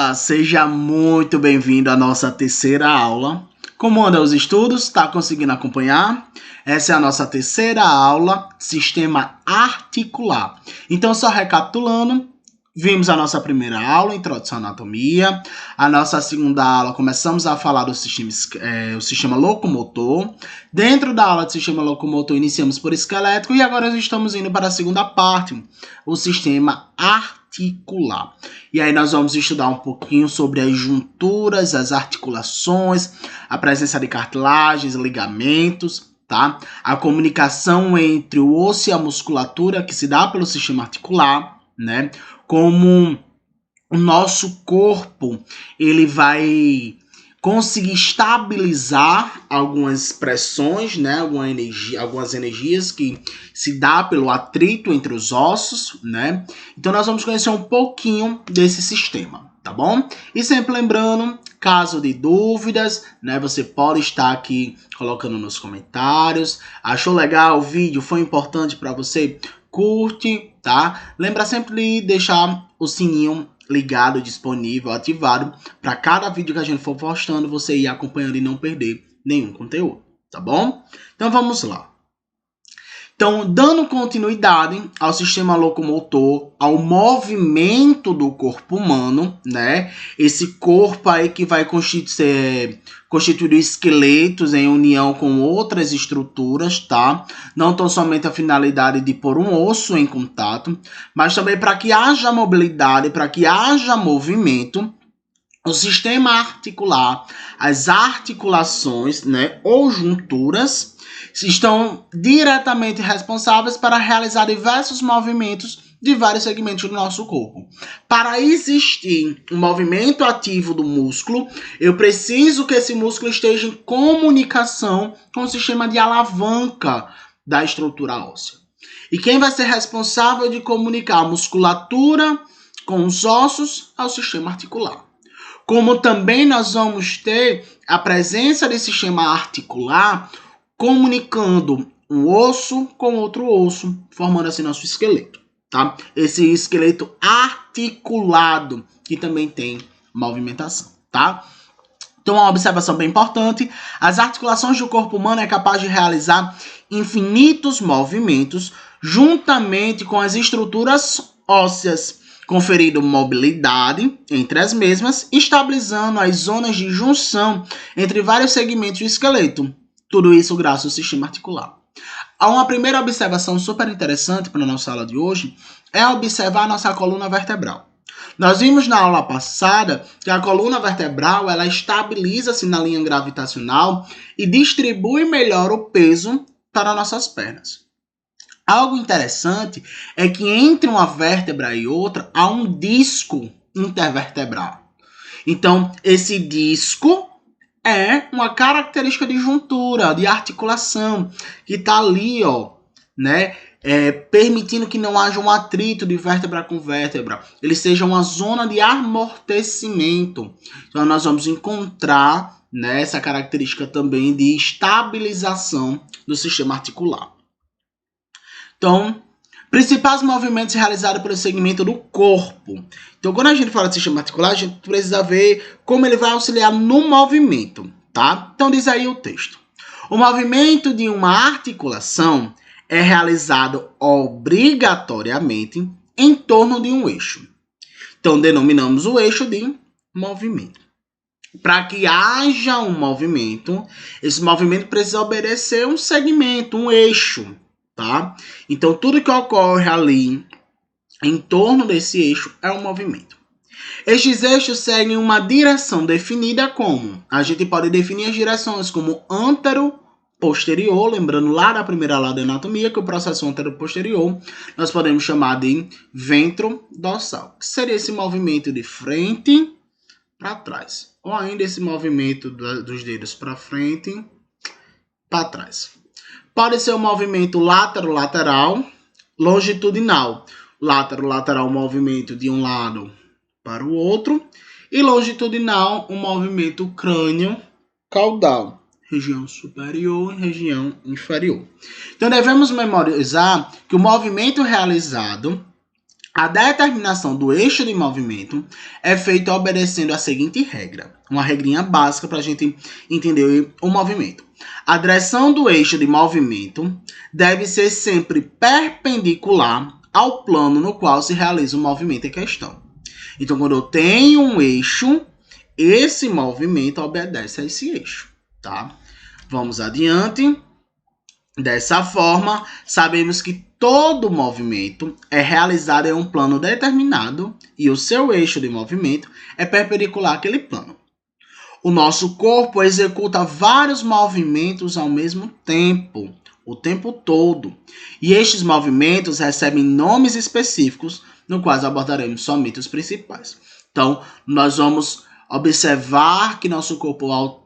Olá, seja muito bem-vindo à nossa terceira aula. Como andam os estudos? Está conseguindo acompanhar? Essa é a nossa terceira aula, sistema articular. Então, só recapitulando, vimos a nossa primeira aula, introdução à anatomia. A nossa segunda aula, começamos a falar do o sistema locomotor. Dentro da aula de sistema locomotor, iniciamos por esquelético e agora estamos indo para a segunda parte, o sistema articular. E aí nós vamos estudar um pouquinho sobre as junturas, as articulações, a presença de cartilagens, ligamentos, tá? A comunicação entre o osso e a musculatura que se dá pelo sistema articular, né? Como o nosso corpo, ele vai conseguir estabilizar algumas pressões, né? Algumas energias que se dá pelo atrito entre os ossos, né? Então nós vamos conhecer um pouquinho desse sistema, tá bom? E sempre lembrando, caso de dúvidas, né? Você pode estar aqui colocando nos comentários. Achou legal o vídeo? Foi importante para você? Curte, tá? Lembra sempre de deixar o sininho ligado, disponível, ativado, para cada vídeo que a gente for postando, você ir acompanhando e não perder nenhum conteúdo, tá bom? Então vamos lá. Então, dando continuidade ao sistema locomotor, ao movimento do corpo humano, né? Esse corpo aí que vai constituir esqueletos em união com outras estruturas, tá? Não tão somente a finalidade de pôr um osso em contato, mas também para que haja mobilidade, para que haja movimento. O sistema articular, as articulações, né, ou junturas, estão diretamente responsáveis para realizar diversos movimentos de vários segmentos do nosso corpo. Para existir um movimento ativo do músculo, eu preciso que esse músculo esteja em comunicação com o sistema de alavanca da estrutura óssea. E quem vai ser responsável de comunicar a musculatura com os ossos é o sistema articular. Como também nós vamos ter a presença desse sistema articular comunicando um osso com outro osso, formando assim nosso esqueleto, tá? Esse esqueleto articulado que também tem movimentação, tá? Então, uma observação bem importante, as articulações do corpo humano é capaz de realizar infinitos movimentos juntamente com as estruturas ósseas, conferindo mobilidade entre as mesmas, estabilizando as zonas de junção entre vários segmentos do esqueleto. Tudo isso graças ao sistema articular. Uma primeira observação super interessante para a nossa aula de hoje é observar a nossa coluna vertebral. Nós vimos na aula passada que a coluna vertebral ela estabiliza-se na linha gravitacional e distribui melhor o peso para nossas pernas. Algo interessante é que entre uma vértebra e outra há um disco intervertebral. Então, esse disco é uma característica de juntura, de articulação, que está ali, ó, né, permitindo que não haja um atrito de vértebra com vértebra. Ele seja uma zona de amortecimento. Então, nós vamos encontrar, né, essa característica também de estabilização do sistema articular. Então, principais movimentos realizados pelo segmento do corpo. Então, quando a gente fala de sistema articular, a gente precisa ver como ele vai auxiliar no movimento, tá? Então, diz aí o texto. O movimento de uma articulação é realizado obrigatoriamente em torno de um eixo. Então, denominamos o eixo de movimento. Para que haja um movimento, esse movimento precisa obedecer um segmento, um eixo. Tá? Então, tudo que ocorre ali em torno desse eixo é um movimento. Estes eixos seguem uma direção definida como? A gente pode definir as direções como antero-posterior, lembrando lá da primeira aula de anatomia que o processo antero-posterior nós podemos chamar de ventrodorsal, que seria esse movimento de frente para trás, ou ainda esse movimento dos dedos para frente, para trás. Pode ser um movimento látero-lateral, longitudinal. Látero-lateral, um movimento de um lado para o outro. E longitudinal, um movimento crânio-caudal. Região superior e região inferior. Então, devemos memorizar que o movimento realizado A determinação do eixo de movimento é feita obedecendo a seguinte regra, uma regrinha básica para a gente entender o movimento. A direção do eixo de movimento deve ser sempre perpendicular ao plano no qual se realiza o movimento em questão. Então, quando eu tenho um eixo, esse movimento obedece a esse eixo, tá? Vamos adiante. Dessa forma, sabemos que todo movimento é realizado em um plano determinado e o seu eixo de movimento é perpendicular àquele plano. O nosso corpo executa vários movimentos ao mesmo tempo, o tempo todo. E estes movimentos recebem nomes específicos, no qual abordaremos somente os principais. Então, nós vamos observar que nosso corpo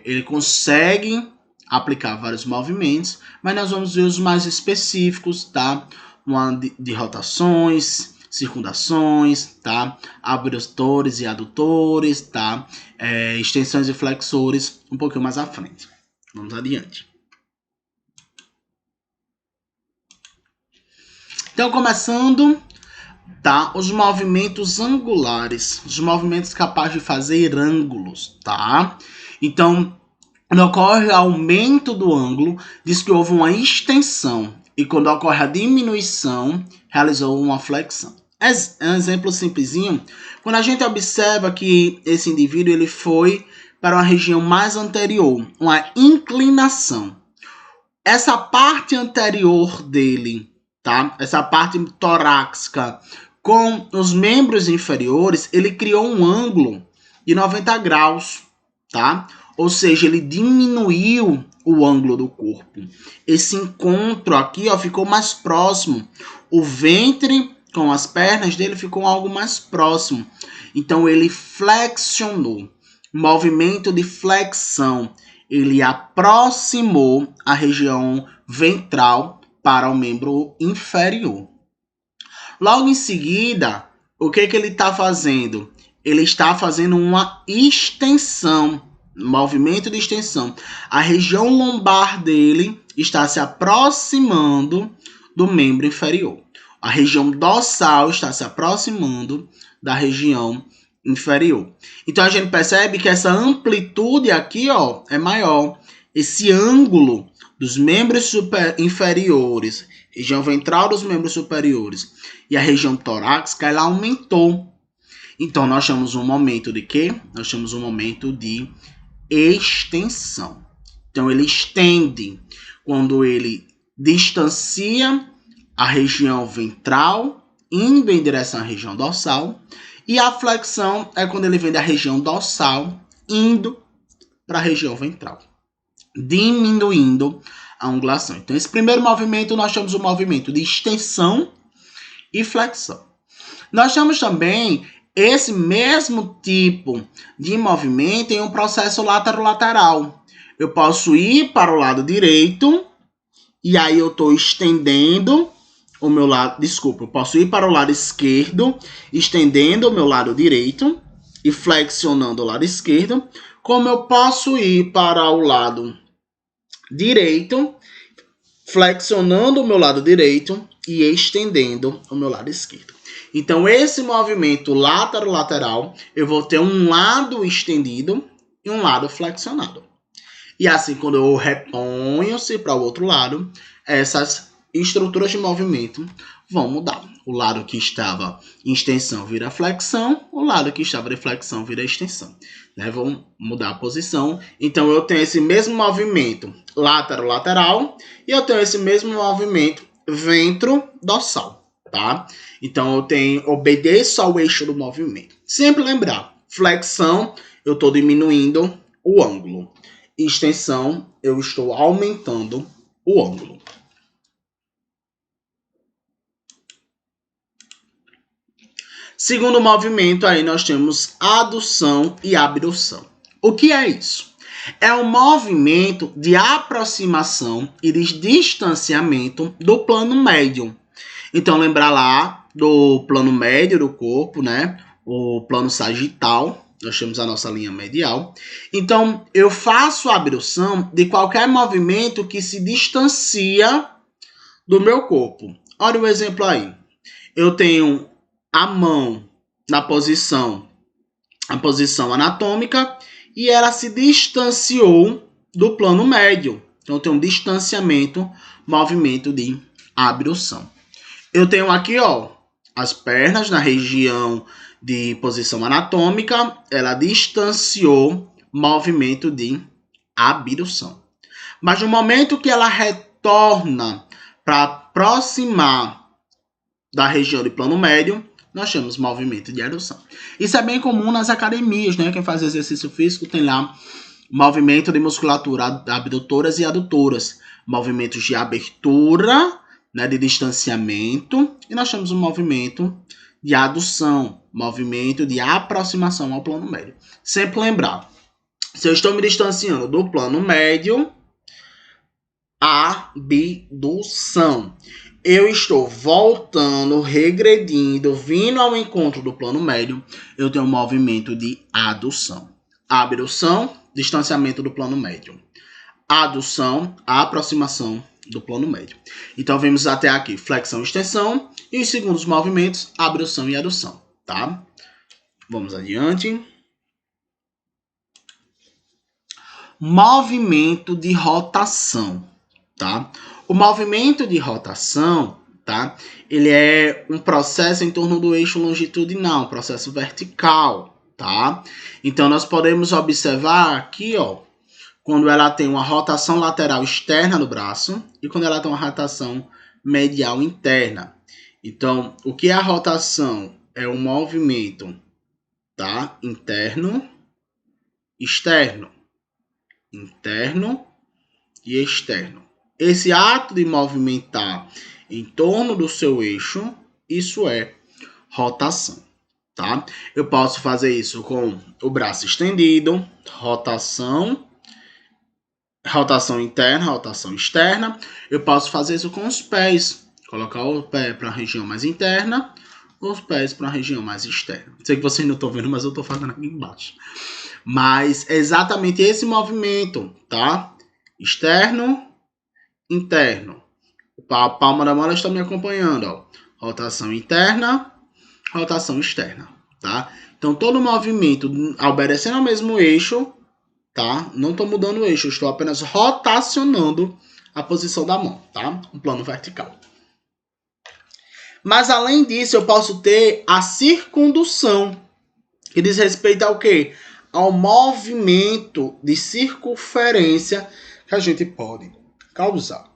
ele consegue aplicar vários movimentos, mas nós vamos ver os mais específicos, tá? Uma de rotações, circundações, tá? Abdutores e adutores, tá? Extensões e flexores, um pouquinho mais à frente. Vamos adiante. Então, começando, tá? Os movimentos angulares, os movimentos capazes de fazer ângulos, tá? Então, quando ocorre aumento do ângulo, diz que houve uma extensão. E quando ocorre a diminuição, realizou uma flexão. Um exemplo simplesinho, quando a gente observa que esse indivíduo ele foi para uma região mais anterior, uma inclinação. Essa parte anterior dele, tá? Essa parte torácica com os membros inferiores, ele criou um ângulo de 90 graus, tá? Ou seja, ele diminuiu o ângulo do corpo. Esse encontro aqui, ó, ficou mais próximo. O ventre com as pernas dele ficou algo mais próximo. Então, ele flexionou. Movimento de flexão. Ele aproximou a região ventral para o membro inferior. Logo em seguida, o que ele está fazendo? Ele está fazendo uma extensão. Movimento de extensão. A região lombar dele está se aproximando do membro inferior. A região dorsal está se aproximando da região inferior. Então a gente percebe que essa amplitude aqui, ó, é maior. Esse ângulo dos membros inferiores, região ventral dos membros superiores e a região torácica, ela aumentou. Então nós temos um momento de quê? Nós temos um momento de extensão. Então ele estende quando ele distancia a região ventral, indo em direção à região dorsal, e a flexão é quando ele vem da região dorsal, indo para a região ventral, diminuindo a angulação. Então esse primeiro movimento nós temos o movimento de extensão e flexão. Nós temos também esse mesmo tipo de movimento em um processo lateral. Eu posso ir para o lado direito e aí eu estou estendendo o meu lado... Desculpa, eu posso ir para o lado esquerdo, estendendo o meu lado direito e flexionando o lado esquerdo. Como eu posso ir para o lado direito, flexionando o meu lado direito e estendendo o meu lado esquerdo. Então, esse movimento lateral, eu vou ter um lado estendido e um lado flexionado. E assim, quando eu reponho-se para o outro lado, essas estruturas de movimento vão mudar. O lado que estava em extensão vira flexão, o lado que estava em flexão vira extensão. Né? Vão mudar a posição. Então, eu tenho esse mesmo movimento lateral e eu tenho esse mesmo movimento ventro-dorsal. Tá? Então, eu obedeço ao eixo do movimento. Sempre lembrar, flexão, eu estou diminuindo o ângulo. Extensão, eu estou aumentando o ângulo. Segundo movimento, aí nós temos adução e abdução. O que é isso? É um movimento de aproximação e de distanciamento do plano médio. Então, lembrar lá do plano médio do corpo, né? O plano sagital, nós temos a nossa linha medial. Então, eu faço a abdução de qualquer movimento que se distancia do meu corpo. Olha o exemplo aí. eu tenho a mão na posição anatômica e ela se distanciou do plano médio. Então, eu tenho um distanciamento, movimento de abdução. Eu tenho aqui, ó, as pernas na região de posição anatômica, ela distanciou, movimento de abdução. Mas no momento que ela retorna para aproximar da região de plano médio, nós chamamos movimento de adução. Isso é bem comum nas academias, né? Quem faz exercício físico tem lá movimento de musculatura abdutoras e adutoras, movimentos de abertura, né, de distanciamento, e nós temos um movimento de adução, movimento de aproximação ao plano médio. Sempre lembrar, se eu estou me distanciando do plano médio, abdução. Eu estou voltando, regredindo, vindo ao encontro do plano médio, eu tenho um movimento de adução. Abdução, distanciamento do plano médio. Adução, a aproximação do plano médio. Então, vemos até aqui flexão e extensão. E os segundos movimentos, abdução e adução. Tá? Vamos adiante. Movimento de rotação. Tá? O movimento de rotação, tá? Ele é um processo em torno do eixo longitudinal, um processo vertical. Tá? Então, nós podemos observar aqui, ó, quando ela tem uma rotação lateral externa no braço e quando ela tem uma rotação medial interna. Então, o que é a rotação? É um movimento, tá? Interno, externo. Interno e externo. Esse ato de movimentar em torno do seu eixo, isso é rotação, tá? Eu posso fazer isso com o braço estendido, rotação interna, rotação externa. Eu posso fazer isso com os pés. Colocar o pé para a região mais interna, os pés para a região mais externa. Sei que vocês não estão vendo, mas eu estou fazendo aqui embaixo. Mas é exatamente esse movimento, tá? Externo, interno. A palma da mão está me acompanhando, ó. Rotação interna, rotação externa, tá? Então, todo movimento obedecendo ao mesmo eixo, tá? Não estou mudando o eixo, estou apenas rotacionando a posição da mão, tá? Um plano vertical. Mas além disso, eu posso ter a circundução, que diz respeito ao quê? Ao movimento de circunferência que a gente pode causar.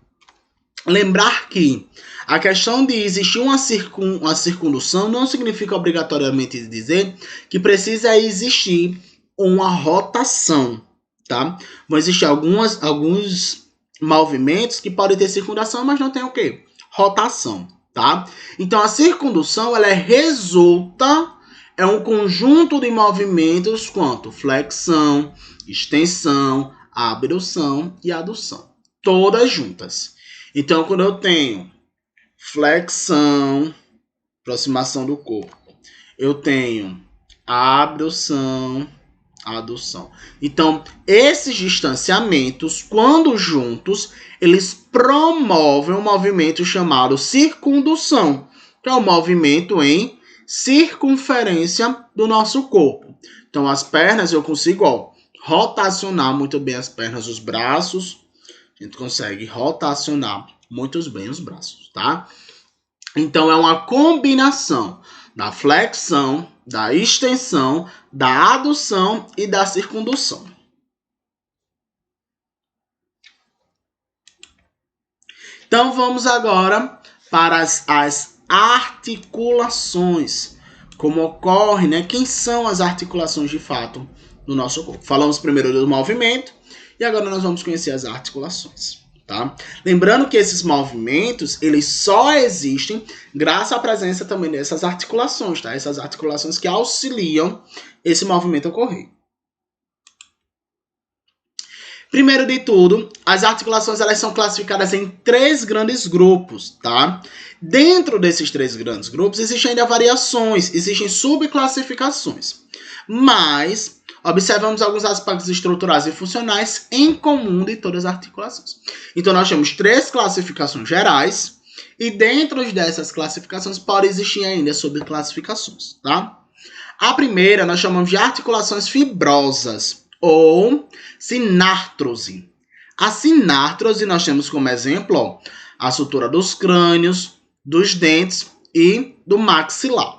Lembrar que a questão de existir uma circundução não significa obrigatoriamente dizer que precisa existir uma rotação. Tá? Vão existir alguns movimentos que podem ter circundação, mas não tem o quê? Rotação, tá? Então, a circundução, ela é um conjunto de movimentos quanto flexão, extensão, abdução e adução. Todas juntas. Então, quando eu tenho flexão, aproximação do corpo, eu tenho abdução, adução. Então, esses distanciamentos, quando juntos, eles promovem um movimento chamado circundução, que é um movimento em circunferência do nosso corpo. Então, as pernas eu consigo, ó, rotacionar muito bem as pernas, os braços. A gente consegue rotacionar muito bem os braços, tá? Então, é uma combinação da flexão, da extensão, da adução e da circundução. Então, vamos agora para as articulações. Como ocorre, né? Quem são as articulações de fato no nosso corpo? Falamos primeiro do movimento e agora nós vamos conhecer as articulações. Tá? Lembrando que esses movimentos, eles só existem graças à presença também dessas articulações, tá? Essas articulações que auxiliam esse movimento ocorrer. Primeiro de tudo, as articulações elas são classificadas em 3 grandes grupos, tá? Dentro desses 3 grandes grupos existem ainda variações, existem subclassificações, mas observamos alguns aspectos estruturais e funcionais em comum de todas as articulações. Então, nós temos 3 classificações gerais E dentro dessas classificações pode existir ainda subclassificações, tá? A primeira nós chamamos de articulações fibrosas ou sinártrose. A sinártrose nós temos como exemplo, ó, a sutura dos crânios, dos dentes e do maxilar.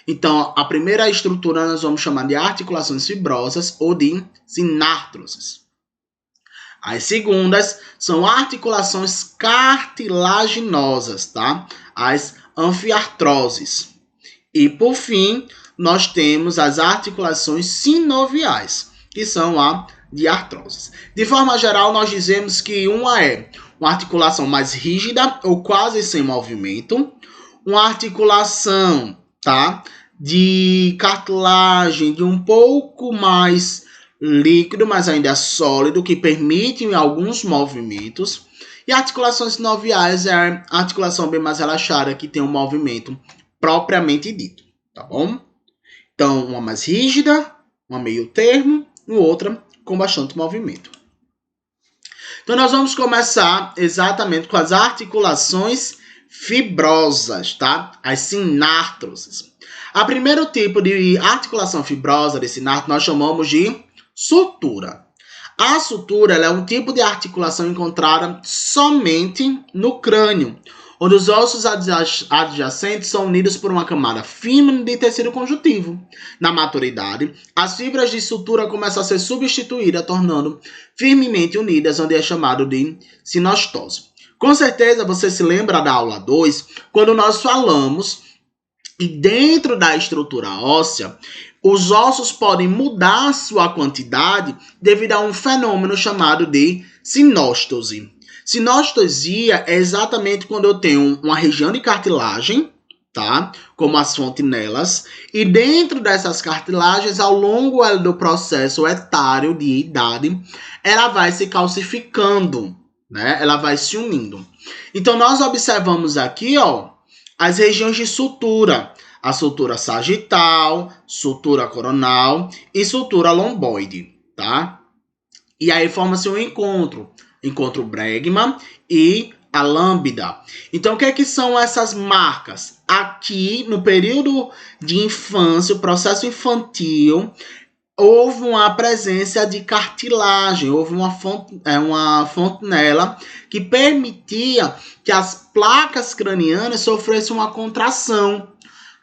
Então, a primeira estrutura nós vamos chamar de articulações fibrosas ou de sinártroses. As segundas são articulações cartilaginosas, tá? As anfiartroses. E, por fim, nós temos as articulações sinoviais, que são a de artroses. De forma geral, nós dizemos que uma é uma articulação mais rígida ou quase sem movimento, uma articulação, tá, de cartilagem de um pouco mais líquido, mas ainda sólido, que permite alguns movimentos, e articulações sinoviais é a articulação bem mais relaxada, que tem um movimento propriamente dito, tá bom? Então, uma mais rígida, uma meio termo, e outra com bastante movimento. Então, nós vamos começar exatamente com as articulações fibrosas, tá? As sinártroses. A primeiro tipo de articulação fibrosa de sinártrose nós chamamos de sutura. A sutura ela é um tipo de articulação encontrada somente no crânio, onde os ossos adjacentes são unidos por uma camada fina de tecido conjuntivo. Na maturidade, as fibras de sutura começam a ser substituídas, tornando firmemente unidas, onde é chamado de sinostose. Com certeza você se lembra da aula 2, quando nós falamos que dentro da estrutura óssea, os ossos podem mudar sua quantidade devido a um fenômeno chamado de sinóstose. Sinostosia é exatamente quando eu tenho uma região de cartilagem, tá? Como as fontinelas, e dentro dessas cartilagens, ao longo do processo etário de idade, ela vai se calcificando, né? Ela vai se unindo. Então, nós observamos aqui, ó, as regiões de sutura. A sutura sagital, sutura coronal e sutura lomboide, tá? E aí forma-se um encontro Bregman e a lambda. Então, o que é que são essas marcas? Aqui, no período de infância, o processo infantil, houve uma presença de cartilagem, houve uma fontanela que permitia que as placas cranianas sofressem uma contração.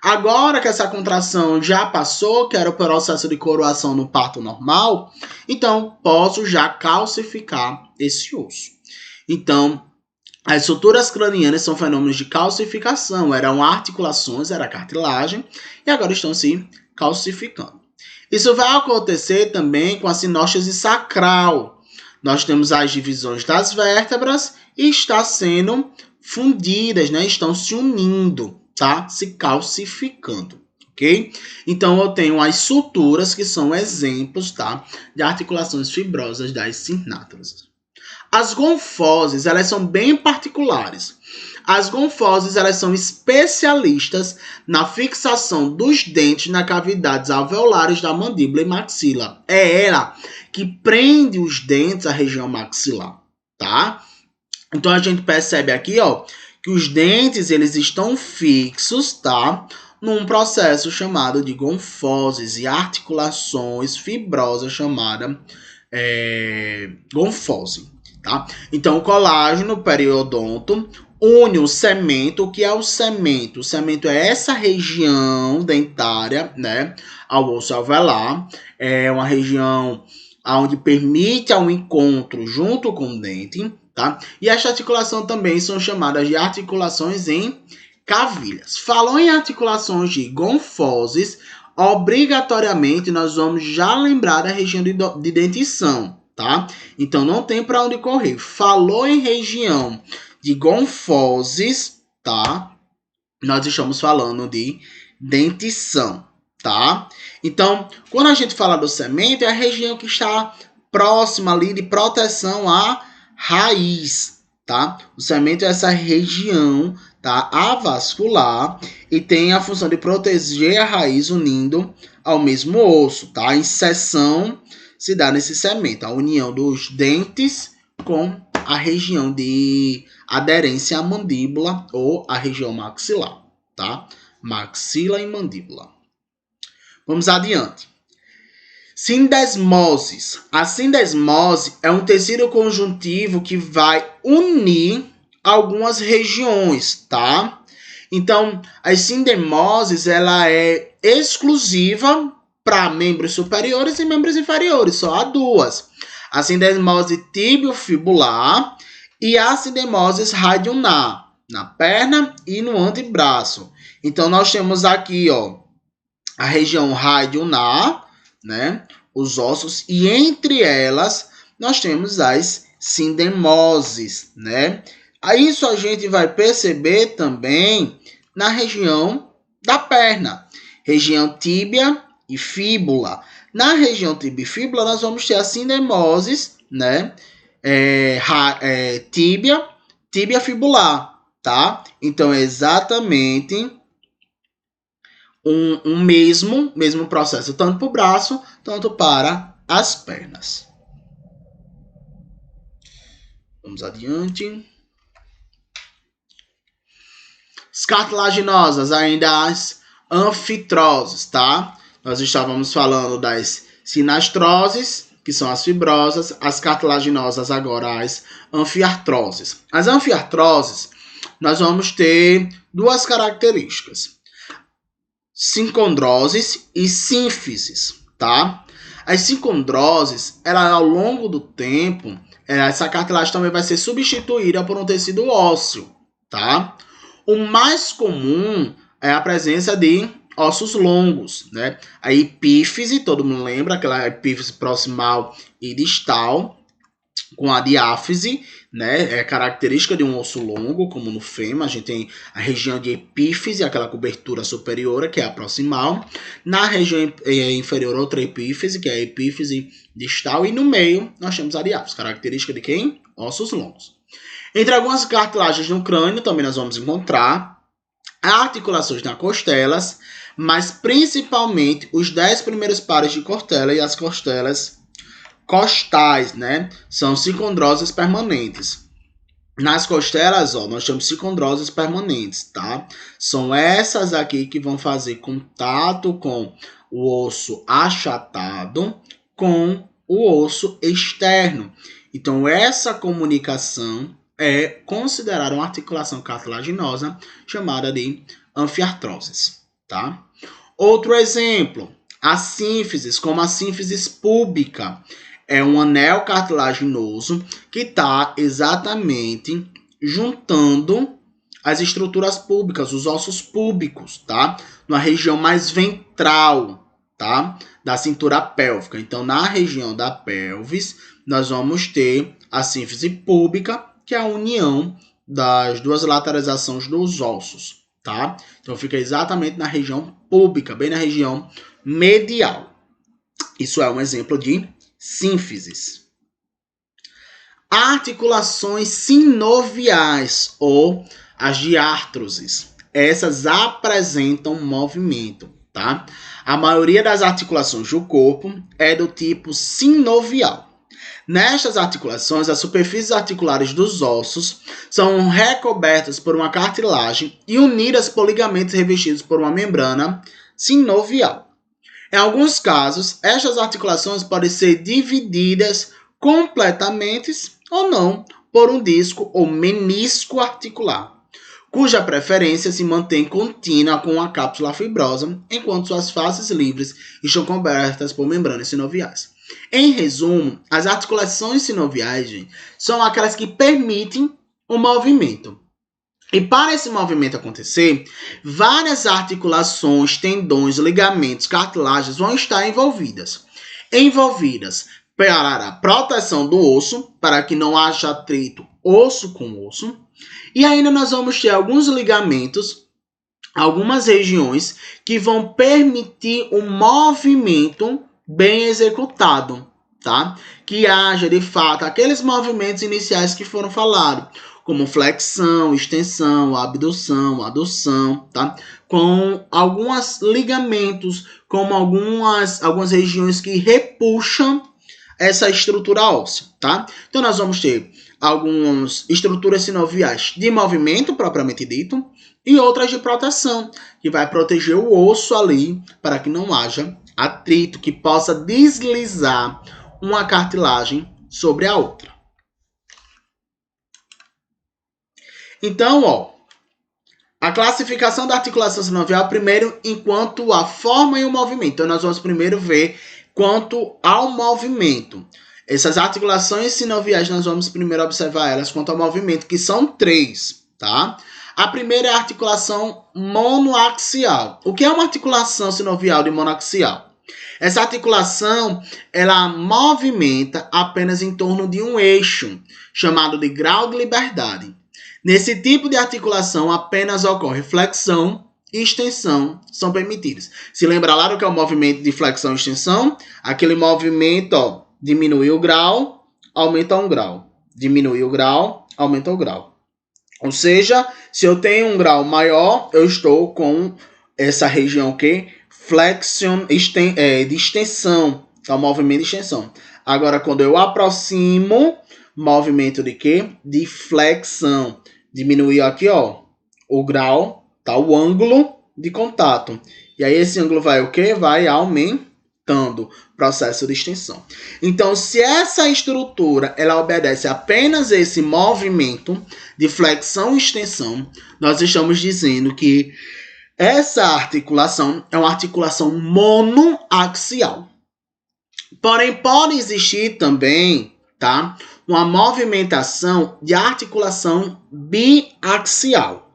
Agora que essa contração já passou, que era o processo de coroação no parto normal, então posso já calcificar esse osso. Então, as suturas cranianas são fenômenos de calcificação, eram articulações, era cartilagem, e agora estão se calcificando. Isso vai acontecer também com a sinóstose sacral. Nós temos as divisões das vértebras e está sendo fundidas, né? Estão se unindo. Tá? Se calcificando, ok? Então, eu tenho as suturas, que são exemplos, tá? De articulações fibrosas das sinártroses. As gonfoses, elas são bem particulares. As gonfoses, elas são especialistas na fixação dos dentes nas cavidades alveolares da mandíbula e maxila. É ela que prende os dentes à região maxilar, tá? Então, a gente percebe aqui, ó, que os dentes, eles estão fixos, tá? Num processo chamado de gonfoses e articulações fibrosas chamada gonfose, tá? Então, o colágeno periodonto une o cemento. O que é o cemento? O cemento é essa região dentária, né? Ao osso alveolar. É uma região onde permite um encontro junto com o dente. Tá? E esta articulação também são chamadas de articulações em cavilhas. Falou em articulações de gonfoses, obrigatoriamente nós vamos já lembrar da região de dentição, tá? Então não tem para onde correr. Falou em região de gonfoses, tá? Nós estamos falando de dentição, tá? Então, quando a gente fala do cemento, é a região que está próxima ali de proteção à raiz, tá? O cemento é essa região, tá, avascular e tem a função de proteger a raiz unindo ao mesmo osso, tá? A inserção se dá nesse cemento, a união dos dentes com a região de aderência à mandíbula ou a região maxilar, tá? Maxila e mandíbula. Vamos adiante. Sindesmoses. A sindesmose é um tecido conjuntivo que vai unir algumas regiões, tá? Então, a sindesmoses, ela é exclusiva para membros superiores e membros inferiores, só há duas. A sindesmose tibio-fibular e a sindesmose radioulnar, na perna e no antebraço. Então, nós temos aqui, ó, a região radioulnar, né, os ossos, e entre elas nós temos as sindesmoses, né? Isso a gente vai perceber também na região da perna, região tíbia e fíbula. Na região tíbia e fíbula nós vamos ter as sindesmoses, né, tíbia fibular, tá? Então é exatamente um mesmo processo, tanto para o braço, tanto para as pernas. Vamos adiante. As cartilaginosas, ainda as anfitroses, tá? Nós estávamos falando das sinastroses, que são as fibrosas, as cartilaginosas agora as anfiartroses. As anfiartroses, nós vamos ter duas características: sincondroses e sínfises, tá? As sincondroses, ela ao longo do tempo, essa cartilagem também vai ser substituída por um tecido ósseo, tá? O mais comum é a presença de ossos longos, né? A epífise, todo mundo lembra, aquela epífise proximal e distal, com a diáfise, né? É característica de um osso longo, como no fêmur, a gente tem a região de epífise, aquela cobertura superior, que é a proximal. Na região inferior, outra epífise, que é a epífise distal. E no meio, nós temos a diáfise, característica de quem? Ossos longos. Entre algumas cartilagens no crânio, também nós vamos encontrar articulações nas costelas, mas principalmente os 10 primeiros pares de costela e as costelas costais, né? São sincondroses permanentes. Nas costelas, ó, nós temos sincondroses permanentes, tá? São essas aqui que vão fazer contato com o osso achatado com o osso externo. Então, essa comunicação é considerada uma articulação cartilaginosa chamada de anfiartroses, tá? Outro exemplo, as sínfises, como a sínfise púbica. É um anel cartilaginoso que está exatamente juntando as estruturas púbicas, os ossos púbicos, tá? Na região mais ventral, tá? Da cintura pélvica. Então, na região da pelvis, nós vamos ter a sínfise púbica, que é a união das duas lateralizações dos ossos, tá? Então, fica exatamente na região púbica, bem na região medial. Isso é um exemplo de sínfises. Articulações sinoviais ou as diártroses. Essas apresentam movimento, tá? A maioria das articulações do corpo é do tipo sinovial. Nestas articulações, as superfícies articulares dos ossos são recobertas por uma cartilagem e unidas por ligamentos revestidos por uma membrana sinovial. Em alguns casos, estas articulações podem ser divididas completamente ou não por um disco ou menisco articular, cuja preferência se mantém contínua com a cápsula fibrosa, enquanto suas faces livres estão cobertas por membranas sinoviais. Em resumo, as articulações sinoviais, gente, são aquelas que permitem o movimento. E para esse movimento acontecer, várias articulações, tendões, ligamentos, cartilagens vão estar envolvidas. Para a proteção do osso, para que não haja atrito osso com osso. E ainda nós vamos ter alguns ligamentos, algumas regiões que vão permitir o movimento bem executado, tá? Que haja, de fato, aqueles movimentos iniciais que foram falados, como flexão, extensão, abdução, adução, tá? Com alguns ligamentos, como algumas regiões que repuxam essa estrutura óssea, tá? Então, nós vamos ter algumas estruturas sinoviais de movimento, propriamente dito, e outras de proteção, que vai proteger o osso ali para que não haja atrito, que possa deslizar uma cartilagem sobre a outra. Então, ó, a classificação da articulação sinovial, primeiro, enquanto a forma e o movimento. Então, nós vamos primeiro ver quanto ao movimento. Essas articulações sinoviais, nós vamos primeiro observar elas quanto ao movimento, que são 3, tá? A primeira é a articulação monoaxial. O que é uma articulação sinovial de monoaxial? Essa articulação, ela movimenta apenas em torno de um eixo, chamado de grau de liberdade. Nesse tipo de articulação, apenas ocorre flexão e extensão são permitidas. Se lembra lá do que é o movimento de flexão e extensão? Aquele movimento, ó, diminui o grau, aumenta 1 grau. Diminui o grau, aumenta o grau. Ou seja, se eu tenho um grau maior, eu estou com essa região que flexion de extensão, tá? O movimento de extensão. Agora, quando eu aproximo, movimento de quê? De flexão. Diminuiu aqui, ó, o grau, tá? O ângulo de contato. E aí esse ângulo vai o quê? Vai aumentando. Processo de extensão. Então, se essa estrutura ela obedece apenas esse movimento de flexão e extensão, nós estamos dizendo que essa articulação é uma articulação monoaxial. Porém, pode existir também, tá, uma movimentação de articulação biaxial.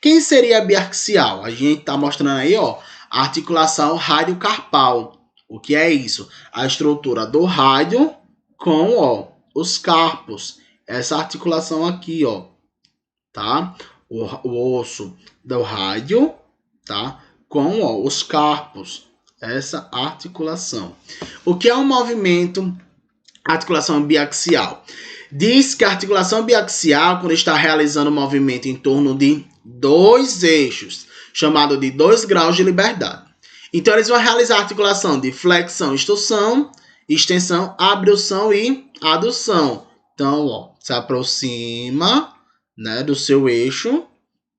Quem seria biaxial? A gente está mostrando aí, ó, a articulação radiocarpal. O que é isso? A estrutura do rádio com, ó, os carpos. Essa articulação aqui, ó, tá? O osso do rádio, tá? Com, ó, os carpos. Essa articulação. O que é um movimento, articulação biaxial? Diz que a articulação biaxial, quando está realizando um movimento em torno de 2 eixos, chamado de 2 graus de liberdade. Então, eles vão realizar a articulação de flexão, extensão, abdução e adução. Então, ó, se aproxima, né, do seu eixo,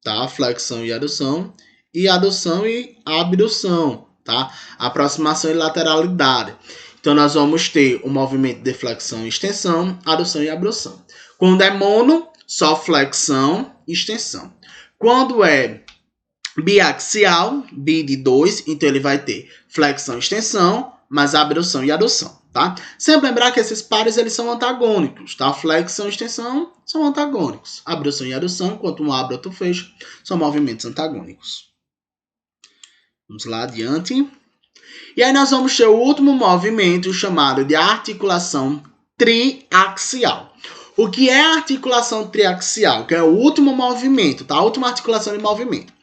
tá? Flexão e adução e abdução, tá? Aproximação e lateralidade. Então, nós vamos ter o movimento de flexão e extensão, adução e abdução. Quando é mono, só flexão e extensão. Quando é biaxial, bi de 2, então ele vai ter flexão e extensão, mas abdução e adução, tá? Sempre lembrar que esses pares eles são antagônicos, tá? Flexão e extensão são antagônicos. Abdução e adução, enquanto um abre, outro fecha, são movimentos antagônicos. Vamos lá adiante. E aí nós vamos ter o último movimento chamado de articulação triaxial. O que é a articulação triaxial? Que é o último movimento, tá? A última articulação de movimento.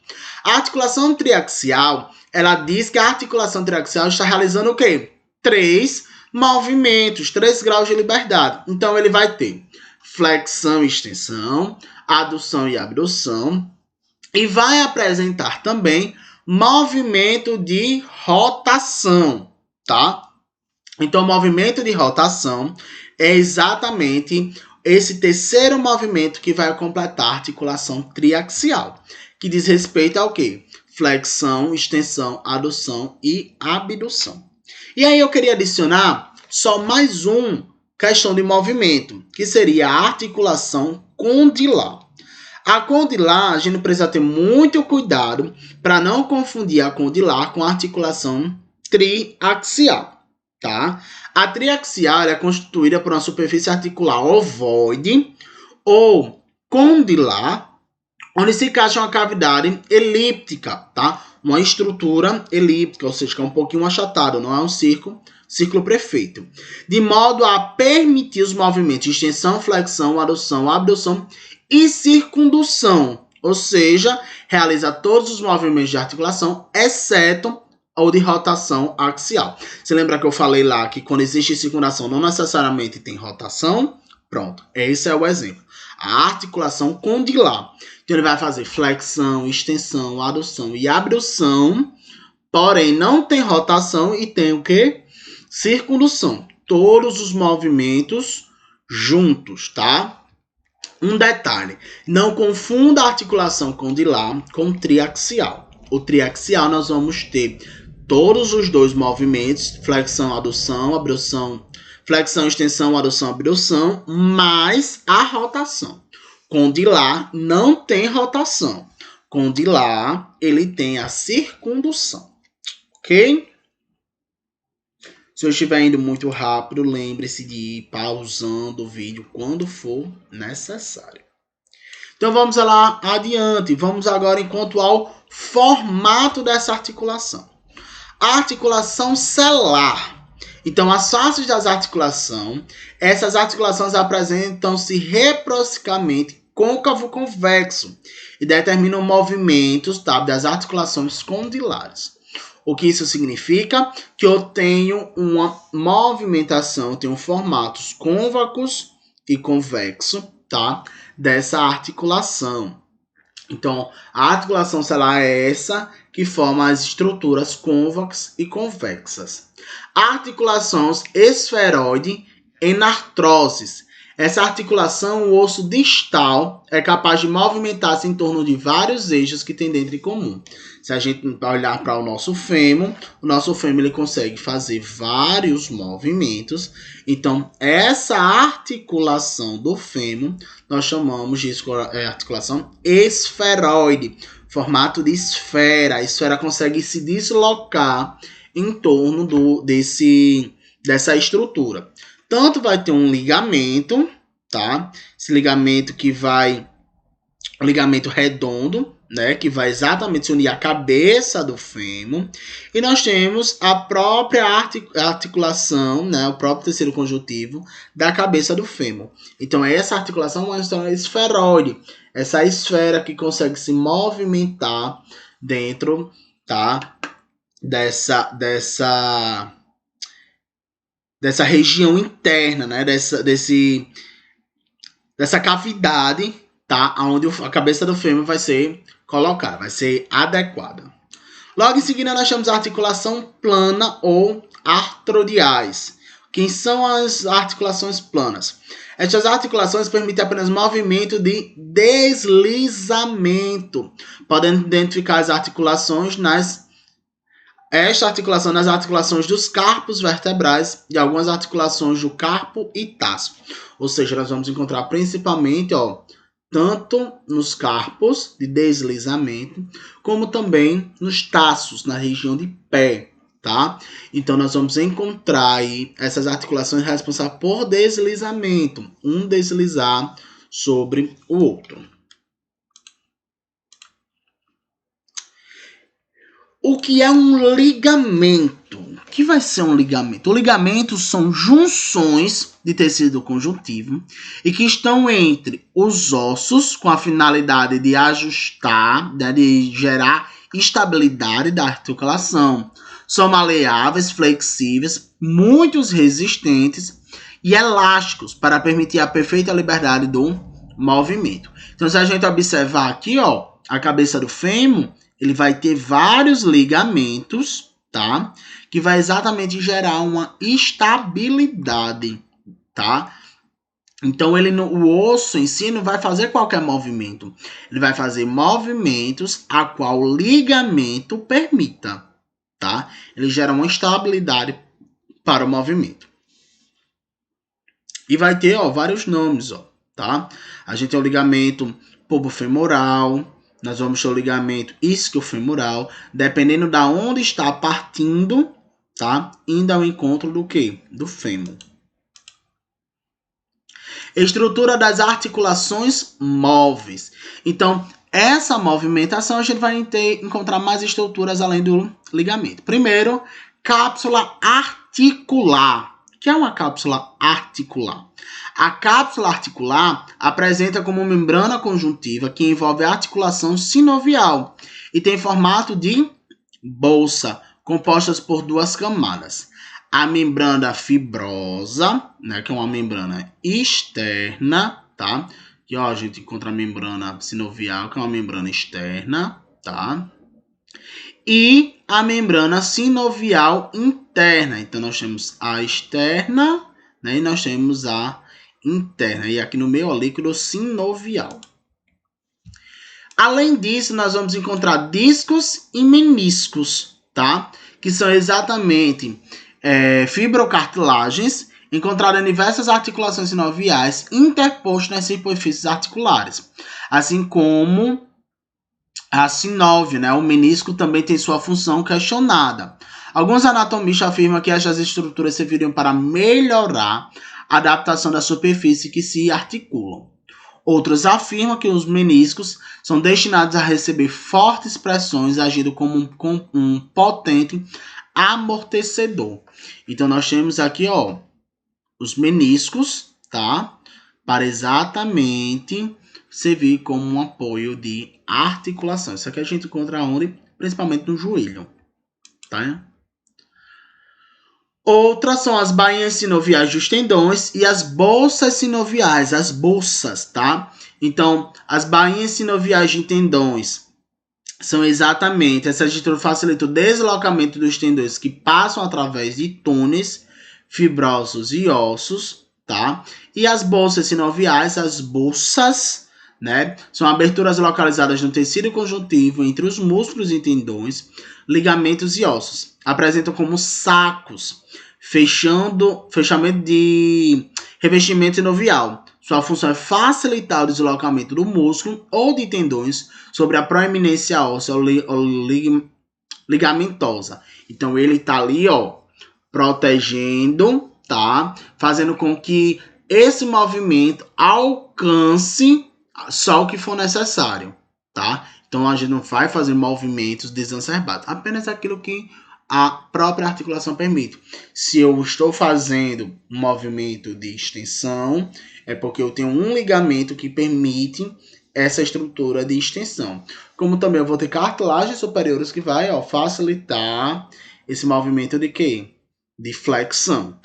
A articulação triaxial, ela diz que a articulação triaxial está realizando o quê? 3 movimentos, 3 graus de liberdade. Então, ele vai ter flexão e extensão, adução e abdução, e vai apresentar também movimento de rotação, tá? Então, o movimento de rotação é exatamente esse terceiro movimento que vai completar a articulação triaxial, que diz respeito ao quê? Flexão, extensão, adução e abdução. E aí eu queria adicionar só mais questão de movimento, que seria a articulação condilar. A condilar, a gente precisa ter muito cuidado para não confundir a condilar com a articulação triaxial, tá? A triaxial é constituída por uma superfície articular ovoide ou condilar, onde se encaixa uma cavidade elíptica, tá? Uma estrutura elíptica, ou seja, que é um pouquinho achatado, não é um círculo perfeito. De modo a permitir os movimentos de extensão, flexão, adução, abdução e circundução, ou seja, realiza todos os movimentos de articulação, exceto o de rotação axial. Você lembra que eu falei lá que quando existe circundação não necessariamente tem rotação? Pronto, esse é o exemplo. A articulação condilar. Então, ele vai fazer flexão, extensão, adução e abdução, porém não tem rotação e tem o quê? Circundução. todos os movimentos juntos, tá? Um detalhe, não confunda a articulação condilar com triaxial. O triaxial nós vamos ter todos os dois movimentos, flexão, adução, abdução, flexão, extensão, adução, abdução, mais a rotação. Condilar não tem rotação. Condilar, ele tem a circundução, ok? Se eu estiver indo muito rápido, lembre-se de ir pausando o vídeo quando for necessário. Então vamos lá adiante. Vamos agora enquanto ao formato dessa articulação. A articulação celular. Então, as faces das articulações, essas articulações apresentam-se reciprocamente côncavo-convexo e determinam movimentos, tá, das articulações condilares. O que isso significa? Que eu tenho uma movimentação, tenho formatos côncavos e convexo, tá? Dessa articulação. Então, a articulação celular é essa que forma as estruturas côncavas e convexas. Articulações esferoide em artroses. Essa articulação, o osso distal, é capaz de movimentar-se em torno de vários eixos que tem dentro em comum. Se a gente olhar para o nosso fêmur ele consegue fazer vários movimentos. Então, essa articulação do fêmur, nós chamamos de articulação esferoide, formato de esfera. A esfera consegue se deslocar em torno dessa estrutura. Tanto vai ter um ligamento, tá? Esse ligamento o ligamento redondo, né? Que vai exatamente se unir à cabeça do fêmur. E nós temos a própria articulação, né? O próprio terceiro conjuntivo da cabeça do fêmur. Então, essa articulação é uma esferoide. Essa esfera que consegue se movimentar dentro, tá? Dessa região interna, né? Dessa cavidade, tá? Onde a cabeça do fêmur vai ser colocada, vai ser adequada. Logo em seguida, nós temos a articulação plana ou artrodiais. Quem são as articulações planas? Estas articulações permitem apenas movimento de deslizamento. Podemos identificar as articulações nas articulações dos carpos vertebrais e algumas articulações do carpo e taço. Ou seja, nós vamos encontrar principalmente, tanto nos carpos de deslizamento, como também nos taços, na região de pé, tá? Então, nós vamos encontrar aí essas articulações responsáveis por deslizamento, um deslizar sobre o outro. O que é um ligamento? O que vai ser um ligamento? O ligamento são junções de tecido conjuntivo e que estão entre os ossos com a finalidade de ajustar, de gerar estabilidade da articulação. São maleáveis, flexíveis, muito resistentes e elásticos para permitir a perfeita liberdade do movimento. Então, se a gente observar aqui, a cabeça do fêmur, ele vai ter vários ligamentos, tá? Que vai exatamente gerar uma estabilidade, tá? Então, o osso em si não vai fazer qualquer movimento. Ele vai fazer movimentos a qual o ligamento permita, tá? Ele gera uma estabilidade para o movimento. E vai ter, vários nomes, tá? A gente tem o ligamento pubofemoral. Nós vamos ter o ligamento isquiofemoral, dependendo da onde está partindo, tá? Indo ao encontro do quê? Do fêmur. Estrutura das articulações móveis. Então, essa movimentação a gente vai encontrar mais estruturas além do ligamento. Primeiro, cápsula articular. O que é uma cápsula articular? A cápsula articular apresenta como membrana conjuntiva que envolve a articulação sinovial e tem formato de bolsa, compostas por duas camadas. A membrana fibrosa, né, que é uma membrana externa, tá? Que a gente encontra a membrana sinovial, que é uma membrana externa, tá? E a membrana sinovial interna. Então, nós temos a externa, né, e nós temos a interna. E aqui no meio, o líquido sinovial. Além disso, nós vamos encontrar discos e meniscos, tá? Que são exatamente fibrocartilagens encontradas em diversas articulações sinoviais interpostas nas superfícies articulares. Assim como a sinóvia, né? O menisco também tem sua função questionada. Alguns anatomistas afirmam que estas estruturas serviriam para melhorar a adaptação da superfície que se articulam. Outros afirmam que os meniscos são destinados a receber fortes pressões, agindo como um potente amortecedor. Então, nós temos aqui, ó, os meniscos, tá? Para exatamente servir como um apoio de articulação. Isso aqui a gente encontra onde? Principalmente no joelho, tá? Outras são as bainhas sinoviais dos tendões e as bolsas sinoviais, as bolsas, tá? Então, as bainhas sinoviais de tendões são exatamente essa estrutura facilita o deslocamento dos tendões que passam através de túneis fibrosos e ossos, tá? E as bolsas sinoviais, as bolsas, né, são aberturas localizadas no tecido conjuntivo entre os músculos e tendões, ligamentos e ossos. Apresentam como sacos, fechamento de revestimento sinovial. Sua função é facilitar o deslocamento do músculo ou de tendões sobre a proeminência óssea ou ligamentosa. Então, ele tá ali, ó, protegendo, tá? Fazendo com que esse movimento alcance só o que for necessário, tá? Então, a gente não vai fazer movimentos desacerbados, apenas aquilo que a própria articulação permite. Se eu estou fazendo um movimento de extensão, é porque eu tenho um ligamento que permite essa estrutura de extensão. Como também eu vou ter cartilagens superiores que vai, ó, facilitar esse movimento de quê? De flexão.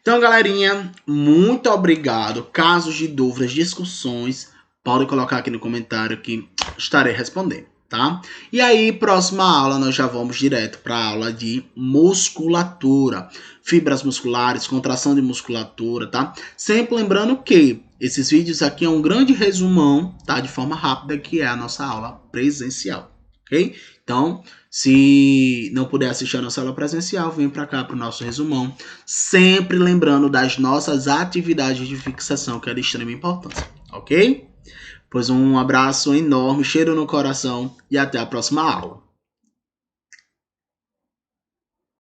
Então, galerinha, muito obrigado. Casos de dúvidas, discussões, podem colocar aqui no comentário que estarei respondendo, tá? E aí, próxima aula, nós já vamos direto para a aula de musculatura. Fibras musculares, contração de musculatura, tá? Sempre lembrando que esses vídeos aqui é um grande resumão, tá? De forma rápida, que é a nossa aula presencial, ok? Então, se não puder assistir a nossa aula presencial, vem para cá para o nosso resumão. Sempre lembrando das nossas atividades de fixação, que é de extrema importância, ok? Pois um abraço enorme, cheiro no coração e até a próxima aula.